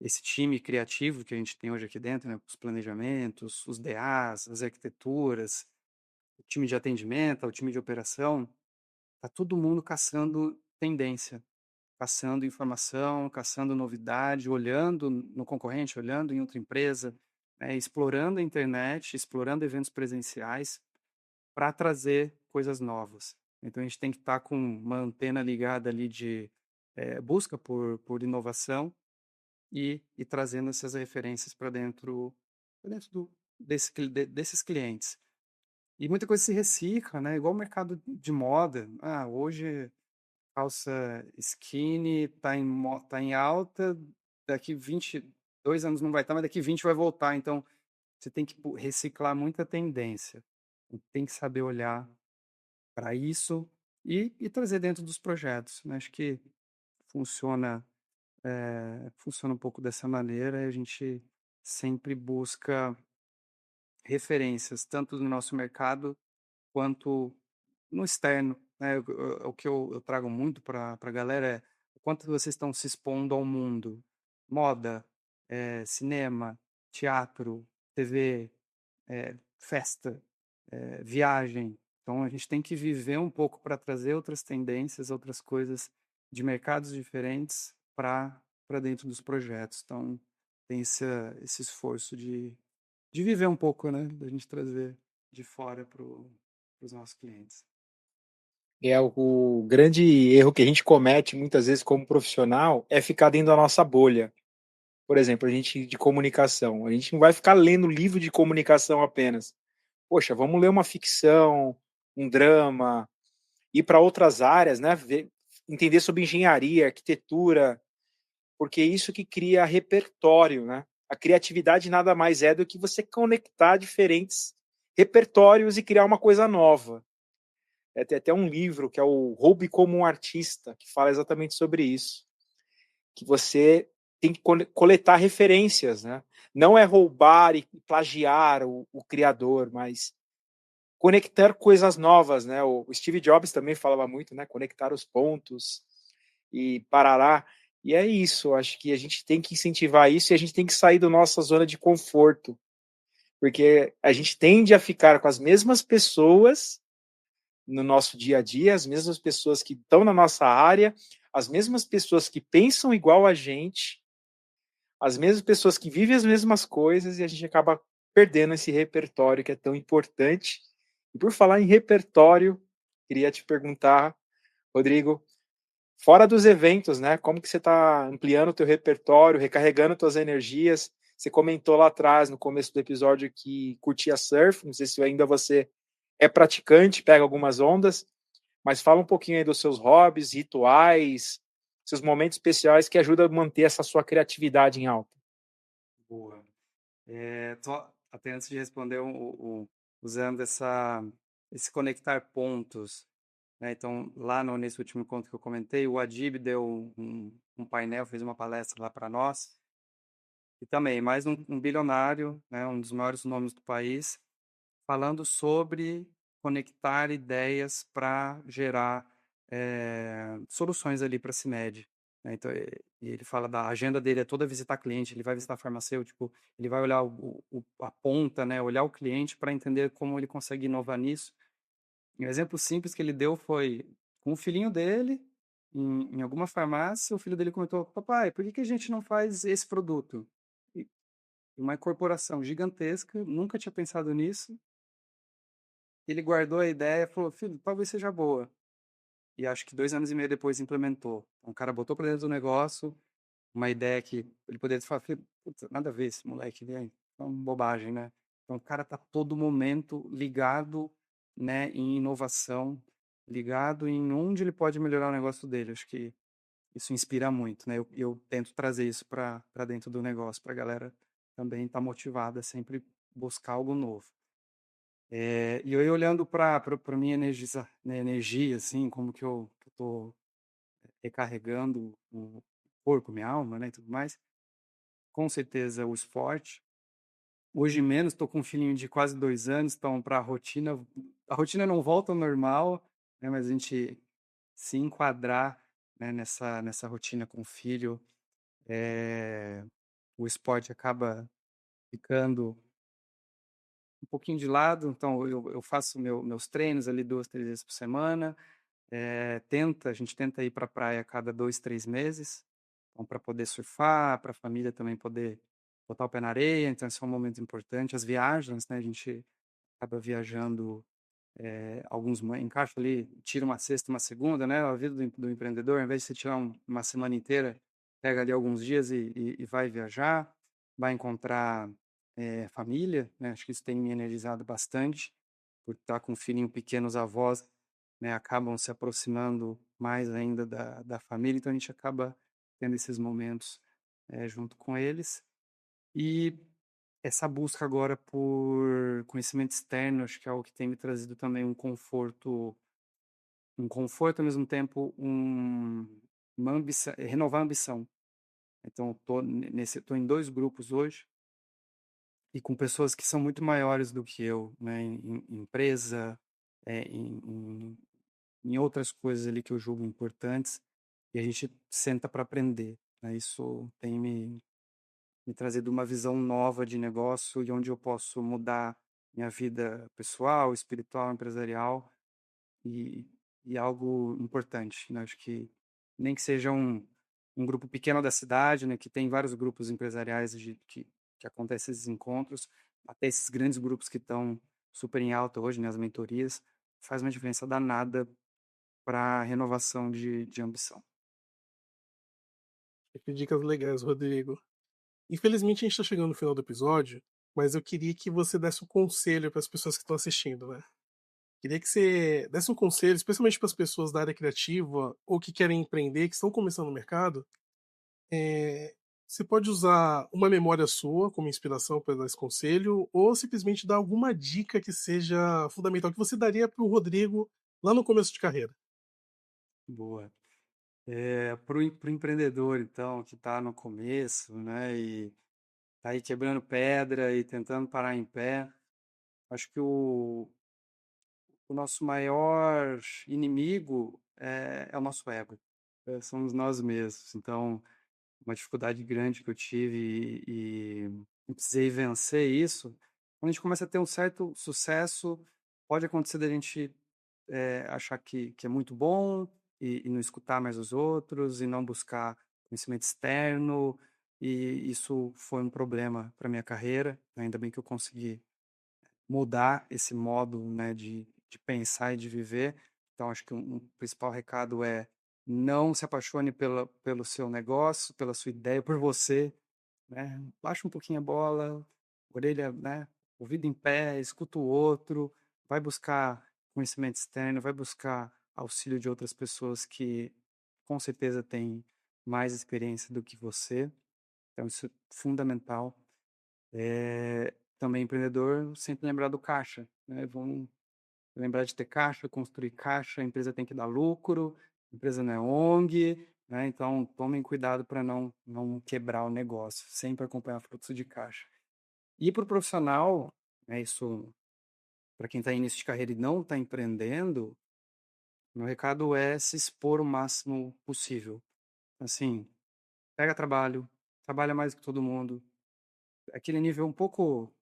Esse time criativo que a gente tem hoje aqui dentro, né? Os planejamentos, os DAs, as arquiteturas, o time de atendimento, o time de operação, tá todo mundo caçando tendência, caçando informação, caçando novidade, olhando no concorrente, olhando em outra empresa, né, explorando a internet, explorando eventos presenciais para trazer coisas novas. Então a gente tem que estar com uma antena ligada ali de busca por inovação e trazendo essas referências para dentro desses clientes. E muita coisa se recicla, né? Igual o mercado de moda. Ah, hoje calça skinny tá em alta, daqui 22 anos não vai estar, mas daqui 20 vai voltar. Então, você tem que reciclar muita tendência. Tem que saber olhar para isso e trazer dentro dos projetos, né? Acho que funciona, funciona um pouco dessa maneira e a gente sempre busca referências, tanto no nosso mercado quanto no externo, né? O que eu trago muito para a galera é o quanto vocês estão se expondo ao mundo. Moda, cinema, teatro, TV, festa, viagem. Então a gente tem que viver um pouco para trazer outras tendências, outras coisas de mercados diferentes para dentro dos projetos. Então tem esse esforço de viver um pouco, né? Da gente trazer de fora para os nossos clientes. É o grande erro que a gente comete muitas vezes como profissional é ficar dentro da nossa bolha. Por exemplo, a gente de comunicação, a gente não vai ficar lendo livro de comunicação apenas. Poxa, vamos ler uma ficção, um drama, ir para outras áreas, né? Entender sobre engenharia, arquitetura, porque é isso que cria repertório, né? A criatividade nada mais é do que você conectar diferentes repertórios e criar uma coisa nova. Tem até um livro que é o Roube como um Artista, que fala exatamente sobre isso. Que você tem que coletar referências, né? Não é roubar e plagiar o criador, mas conectar coisas novas, né? O Steve Jobs também falava muito, né? Conectar os pontos e parará. E é isso, acho que a gente tem que incentivar isso e a gente tem que sair da nossa zona de conforto, porque a gente tende a ficar com as mesmas pessoas no nosso dia a dia, as mesmas pessoas que estão na nossa área, as mesmas pessoas que pensam igual a gente, as mesmas pessoas que vivem as mesmas coisas, e a gente acaba perdendo esse repertório que é tão importante. E por falar em repertório, queria te perguntar, Rodrigo, fora dos eventos, né? Como que você está ampliando o teu repertório, recarregando tuas energias? Você comentou lá atrás, no começo do episódio, que curtia surf. Não sei se ainda você é praticante, pega algumas ondas, mas fala um pouquinho aí dos seus hobbies, rituais, seus momentos especiais que ajudam a manter essa sua criatividade em alta. Boa. Até antes de responder, usando esse conectar pontos, né? Então, lá nesse último encontro que eu comentei, o Adib deu um painel, fez uma palestra lá para nós, e também mais um bilionário, né? Um dos maiores nomes do país, falando sobre conectar ideias para gerar soluções ali para a CIMED, né? Então, e ele fala da agenda dele é toda visitar cliente, ele vai visitar farmacêutico, ele vai olhar a ponta, né? Olhar o cliente para entender como ele consegue inovar nisso. E um exemplo simples que ele deu foi com o filhinho dele, em alguma farmácia, o filho dele comentou: Papai, por que que a gente não faz esse produto? E uma corporação gigantesca, nunca tinha pensado nisso. Ele guardou a ideia e falou: Filho, talvez seja boa. E acho que 2 anos e meio depois implementou. Então, o cara botou para dentro do negócio uma ideia que ele poderia falar: Filho, puta, nada a ver esse moleque, né? É uma bobagem, né? Então, o cara tá todo momento ligado, né, em inovação, ligado em onde ele pode melhorar o negócio dele. Acho que isso inspira muito, né? Eu tento trazer isso para dentro do negócio, para a galera também estar motivada a sempre buscar algo novo. E eu olhando para minha energia, assim, como que eu estou recarregando o corpo, minha alma, né, e tudo mais, com certeza o esporte. Hoje menos, estou com um filhinho de quase 2 anos, então para a rotina não volta ao normal, né, mas a gente se enquadrar, né, nessa rotina com o filho, o esporte acaba ficando um pouquinho de lado, então eu faço meus treinos ali 2, 3 vezes por semana. A gente tenta ir para a praia a cada 2, 3 meses, então para poder surfar, para a família também poder botar o pé na areia, então esse é um momento importante. As viagens, né, a gente acaba viajando, encaixa ali, tira uma sexta, uma segunda, né, a vida do empreendedor, ao invés de você tirar uma semana inteira, pega ali alguns dias e vai viajar, vai encontrar família, né, acho que isso tem me energizado bastante, por estar com um filhinho pequeno, os avós, né, acabam se aproximando mais ainda da família, então a gente acaba tendo esses momentos junto com eles. E essa busca agora por conhecimento externo, acho que é algo que tem me trazido também um conforto ao mesmo tempo, uma ambição, renovar a ambição. Então, tô em 2 grupos hoje e com pessoas que são muito maiores do que eu, né, em empresa, em outras coisas ali que eu julgo importantes, e a gente senta para aprender, né? Isso tem me trazido uma visão nova de negócio e onde eu posso mudar minha vida pessoal, espiritual, empresarial e, e algo importante, né? Acho que nem que seja um grupo pequeno da cidade, né? Que tem vários grupos empresariais que acontecem esses encontros, até esses grandes grupos que estão super em alta hoje, né? As mentorias, faz uma diferença danada para renovação de ambição. Que dicas legais, Rodrigo. Infelizmente a gente está chegando no final do episódio, mas eu queria que você desse um conselho para as pessoas que estão assistindo, né? Queria que você desse um conselho, especialmente para as pessoas da área criativa ou que querem empreender, que estão começando no mercado. É, Você pode usar uma memória sua como inspiração para dar esse conselho, ou simplesmente dar alguma dica que seja fundamental, que você daria para o Rodrigo lá no começo de carreira. Boa. Para o empreendedor, então, que está no começo, né, e está aí quebrando pedra e tentando parar em pé, acho que o nosso maior inimigo é o nosso ego, somos nós mesmos. Então, uma dificuldade grande que eu tive e precisei vencer isso, quando a gente começa a ter um certo sucesso, pode acontecer da gente achar que é muito bom, e não escutar mais os outros, e não buscar conhecimento externo, e isso foi um problema para minha carreira. Ainda bem que eu consegui mudar esse modo, né, de pensar e de viver. Então, acho que um principal recado é não se apaixone pelo seu negócio, pela sua ideia, por você, né? Baixa um pouquinho a bola, orelha, né? Ouvido em pé, escuta o outro, vai buscar conhecimento externo, vai buscar auxílio de outras pessoas que com certeza têm mais experiência do que você. Então, isso é fundamental. Também empreendedor, sempre lembrar do caixa, né? Vamos lembrar de ter caixa, construir caixa, a empresa tem que dar lucro, a empresa não é ONG, né? Então tomem cuidado para não quebrar o negócio, sempre acompanhar fluxo de caixa. E para o profissional, né, isso para quem está em início de carreira e não está empreendendo, meu recado é se expor o máximo possível. Assim, pega trabalho, trabalha mais que todo mundo, aquele nível um pouco.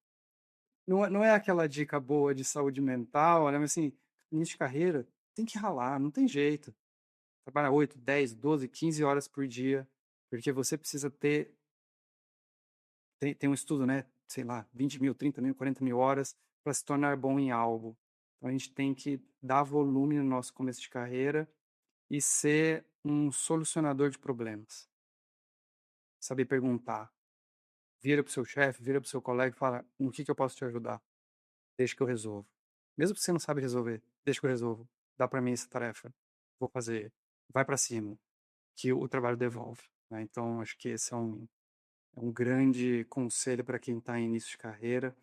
Não é aquela dica boa de saúde mental, né? Mas assim, início de carreira, tem que ralar, não tem jeito. Trabalha 8, 10, 12, 15 horas por dia, porque você precisa tem um estudo, né? Sei lá, 20 mil, 30 mil, 40 mil horas para se tornar bom em algo. Então a gente tem que dar volume no nosso começo de carreira e ser um solucionador de problemas. Saber perguntar. Vira para o seu chefe, vira para o seu colega e fala: no que eu posso te ajudar? Deixa que eu resolvo. Mesmo que você não sabe resolver, deixa que eu resolvo. Dá para mim essa tarefa. Vou fazer. Vai para cima, que o trabalho devolve, né? Então, acho que esse é um grande conselho para quem está em início de carreira.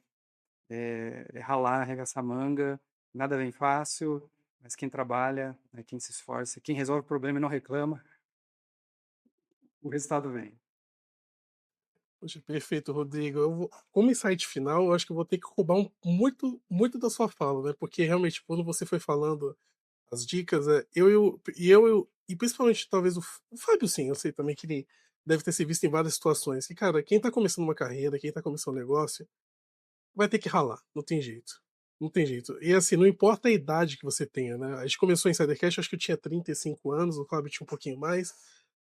É ralar, arregaçar a manga. Nada vem fácil, mas quem trabalha, né, quem se esforça, quem resolve o problema e não reclama, o resultado vem. Poxa, perfeito, Rodrigo. Como insight final, eu acho que eu vou ter que roubar muito da sua fala, né? Porque realmente, quando você foi falando as dicas, e principalmente talvez o Fábio, sim, eu sei também que ele deve ter se visto em várias situações. E, cara, quem tá começando uma carreira, quem tá começando um negócio, vai ter que ralar, não tem jeito. Não tem jeito. E assim, não importa a idade que você tenha, né? A gente começou em Insidercast, acho que eu tinha 35 anos, o Fábio tinha um pouquinho mais.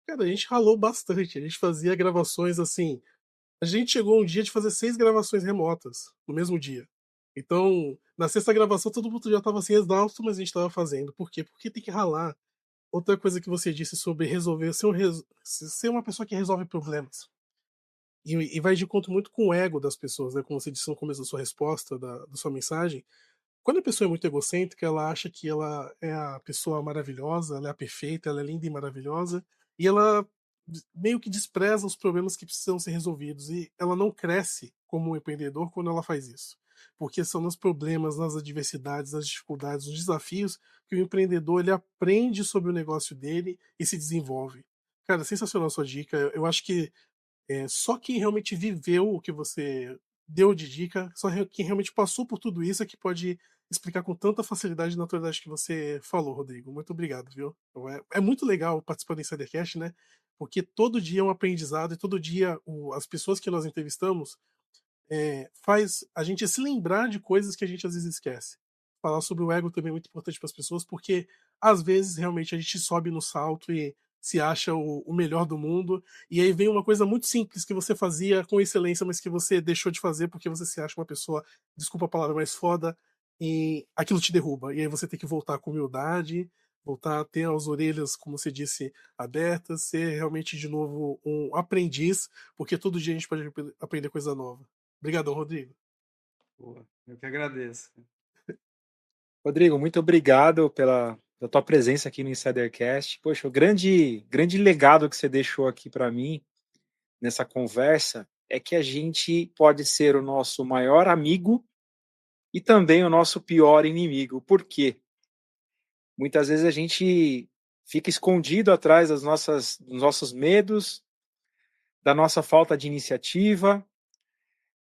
Cara, a gente ralou bastante, a gente fazia gravações assim. A gente chegou um dia de fazer 6 gravações remotas no mesmo dia. Então, na sexta gravação, todo mundo já estava assim exausto, mas a gente estava fazendo. Por quê? Porque tem que ralar. Outra coisa que você disse sobre resolver, ser uma pessoa que resolve problemas. E vai de encontro muito com o ego das pessoas, né? Como você disse no começo da sua resposta, da sua mensagem. Quando a pessoa é muito egocêntrica, ela acha que ela é a pessoa maravilhosa, ela é a perfeita, ela é linda e maravilhosa, e ela meio que despreza os problemas que precisam ser resolvidos, e ela não cresce como um empreendedor quando ela faz isso. Porque são nos problemas, nas adversidades, nas dificuldades, nos desafios que o empreendedor ele aprende sobre o negócio dele e se desenvolve. Cara, sensacional a sua dica. Eu acho que só quem realmente viveu o que você deu de dica, quem realmente passou por tudo isso é que pode explicar com tanta facilidade e naturalidade que você falou, Rodrigo. Muito obrigado, viu? Então, é muito legal participar do Insidercast, né? Porque todo dia é um aprendizado e todo dia as pessoas que nós entrevistamos faz a gente se lembrar de coisas que a gente às vezes esquece. Falar sobre o ego também é muito importante para as pessoas, porque às vezes realmente a gente sobe no salto e se acha o melhor do mundo, e aí vem uma coisa muito simples que você fazia com excelência, mas que você deixou de fazer porque você se acha uma pessoa, desculpa a palavra, mais foda, e aquilo te derruba. E aí você tem que voltar com humildade, voltar a ter as orelhas, como você disse, abertas, ser realmente de novo um aprendiz, porque todo dia a gente pode aprender coisa nova. Obrigadão, Rodrigo. Boa, eu que agradeço. Rodrigo, muito obrigado pela tua presença aqui no Insidercast. Poxa, o grande legado que você deixou aqui para mim nessa conversa é que a gente pode ser o nosso maior amigo e também o nosso pior inimigo. Por quê? Muitas vezes a gente fica escondido atrás dos nossos medos, da nossa falta de iniciativa,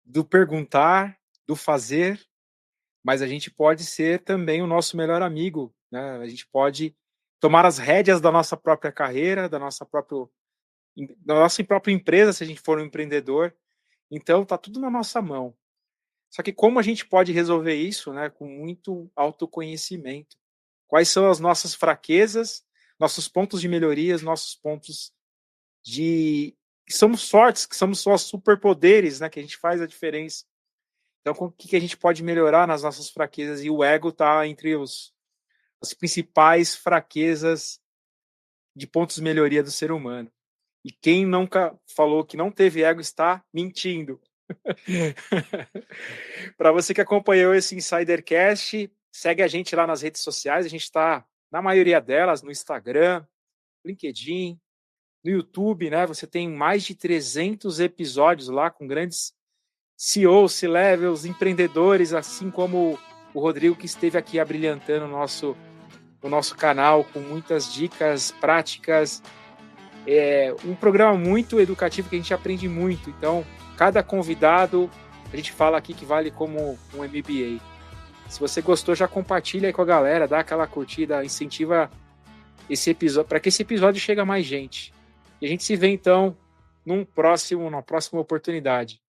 do perguntar, do fazer, mas a gente pode ser também o nosso melhor amigo, né? A gente pode tomar as rédeas da nossa própria carreira, da nossa própria empresa, se a gente for um empreendedor. Então, tá tudo na nossa mão. Só que como a gente pode resolver isso, né, com muito autoconhecimento? Quais são as nossas fraquezas? nossos pontos de melhorias, nossos pontos de... que somos fortes, que somos só superpoderes, né? Que a gente faz a diferença. Então, o que a gente pode melhorar nas nossas fraquezas? E o ego está entre as principais fraquezas de pontos de melhoria do ser humano. E quem nunca falou que não teve ego está mentindo. Para você que acompanhou esse Insidercast, segue a gente lá nas redes sociais. A gente está, na maioria delas, no Instagram, LinkedIn, no YouTube, né? Você tem mais de 300 episódios lá com grandes CEOs, C-levels, empreendedores, assim como o Rodrigo, que esteve aqui abrilhantando o nosso canal com muitas dicas práticas. É um programa muito educativo que a gente aprende muito. Então, cada convidado, a gente fala aqui que vale como um MBA. Se você gostou, já compartilha aí com a galera, dá aquela curtida, incentiva esse episódio, para que esse episódio chegue a mais gente. E a gente se vê, então, numa próxima oportunidade.